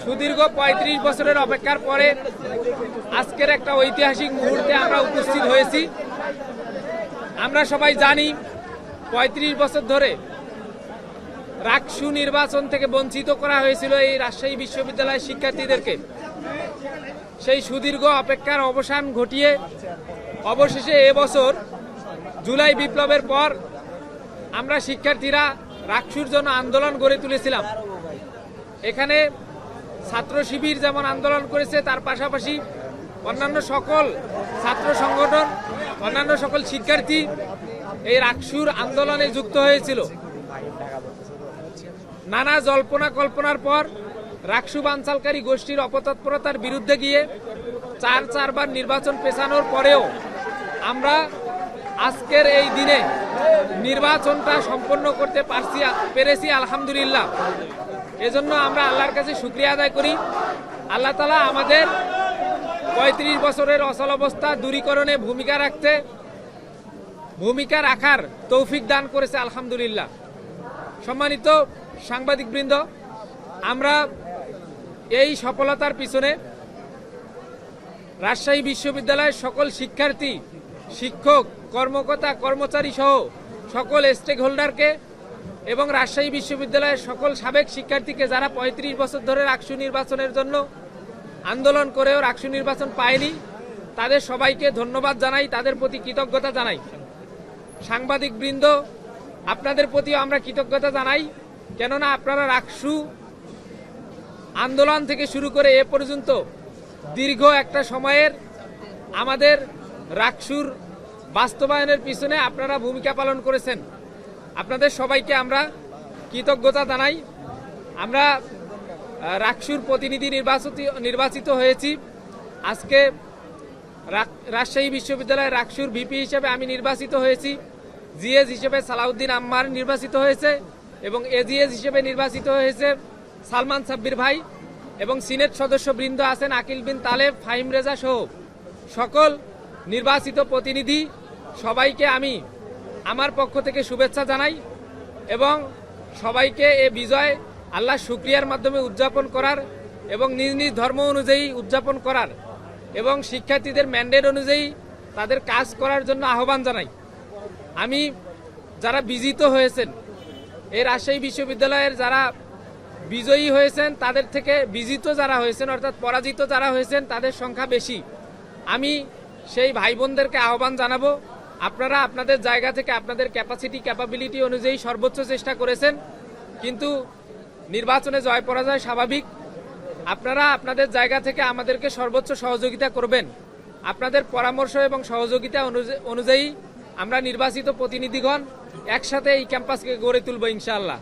সুদীর্ঘ ৩৫ বছরের অপেক্ষার পরে আজকের একটা ঐতিহাসিক মুহূর্তে আমরা উপস্থিত হয়েছি। আমরা সবাই জানি ৩৫ বছর ধরে রাকসু নির্বাচন থেকে বঞ্চিত করা হয়েছিল এই রাজশাহী বিশ্ববিদ্যালয়ের শিক্ষার্থীদেরকে। সেই সুদীর্ঘ অপেক্ষার অবসান ঘটিয়ে অবশেষে এবছর জুলাই বিপ্লবের পর আমরা শিক্ষার্থীরা রাকসুর জন্য আন্দোলন গড়ে তুলেছিলাম। এখানে ছাত্র শিবির যেমন আন্দোলন করেছে, তার পাশাপাশি অন্যান্য সকল ছাত্র সংগঠন, অন্যান্য সকল শিক্ষার্থী এই রাকসুর আন্দোলনে যুক্ত হয়েছিল। নানা জল্পনা কল্পনার পর রাকসু বানচালকারী গোষ্ঠীর অপতৎপরতার বিরুদ্ধে গিয়ে চারবার নির্বাচন পেছানোর পরেও আমরা আজকের এই দিনে নির্বাচনটা সম্পন্ন করতে পেরেছি আলহামদুলিল্লাহ। এজন্য আমরা আল্লাহর কাছে শুকরিয়া আদায় করি। আল্লাহ তাআলা আমাদের ৩৫ বছরের অচলাবস্থা দূরীকরণে ভূমিকা রাখার তৌফিক দান করেছে আলহামদুলিল্লাহ। সম্মানিত সাংবাদিকবৃন্দ, আমরা এই সফলতার পিছনে রাজশাহী বিশ্ববিদ্যালয়ের সকল শিক্ষার্থী, শিক্ষক, কর্মকর্তা, কর্মচারী সহ সকল স্টেক হোল্ডারকে এবং রাজশাহী বিশ্ববিদ্যালয়ের সকল সাবেক শিক্ষার্থীকে যারা ৩৫ বছর ধরে রাকসু নির্বাচনের জন্য আন্দোলন করেও রাকসু নির্বাচন পায়নি, তাদের সবাইকে ধন্যবাদ জানাই, তাদের প্রতি কৃতজ্ঞতা জানাই। সাংবাদিকবৃন্দ, আপনাদের প্রতিও আমরা কৃতজ্ঞতা জানাই, কেননা আপনারা রাকসু আন্দোলন থেকে শুরু করে এ পর্যন্ত দীর্ঘ একটা সময়ের আমাদের রাকসুর বাস্তবায়নের পিছনে আপনারা ভূমিকা পালন করেছেন। আপনাদের সবাইকে আমরা কৃতজ্ঞতা জানাই। আমরা রাকসুর প্রতিনিধি নির্বাচিত হয়েছি। আজকে রাজশাহী বিশ্ববিদ্যালয়ের রাকসুর ভিপি হিসেবে আমি নির্বাচিত হয়েছি। জিএস হিসেবে সালাউদ্দিন আম্মার নির্বাচিত হয়েছে এবং এজিএস হিসেবে নির্বাচিত হয়েছে সালমান সাব্বির ভাই, এবং সিনেট সদস্যবৃন্দ আছেন আকিল বিন তালেব, ফাহিম রেজা সহ সকল নির্বাচিত প্রতিনিধি। সবাইকে আমি আমার পক্ষ থেকে শুভেচ্ছা জানাই এবং সবাইকে এ বিজয় আল্লাহর শুকরিয়ার মাধ্যমে উদযাপন করার এবং নিজ নিজ ধর্ম অনুযায়ী উদযাপন করার এবং শিক্ষার্থীদের ম্যান্ডেট অনুযায়ী তাদের কাজ করার জন্য আহ্বান জানাই। আমি যারা বিজিত হয়েছেন, এই রাজশাহী বিশ্ববিদ্যালয়ের যারা বিজয়ী হয়েছেন তাদের থেকে বিজিত যারা হয়েছেন অর্থাৎ পরাজিত যারা হয়েছেন তাদের সংখ্যা বেশি। আমি সেই ভাই বোনদেরকে আহ্বান জানাবো, আপনারা আপনাদের জায়গা থেকে আপনাদের ক্যাপাবিলিটি অনুযায়ী সর্বোচ্চ চেষ্টা করেছেন, কিন্তু নির্বাচনে জয় পরাজয় স্বাভাবিক। আপনারা আপনাদের জায়গা থেকে আমাদেরকে সর্বোচ্চ সহযোগিতা করবেন। আপনাদের পরামর্শ এবং সহযোগিতা অনুযায়ী আমরা নির্বাচিত প্রতিনিধিগণ একসাথে এই ক্যাম্পাসকে গড়ে তুলব ইনশাআল্লাহ।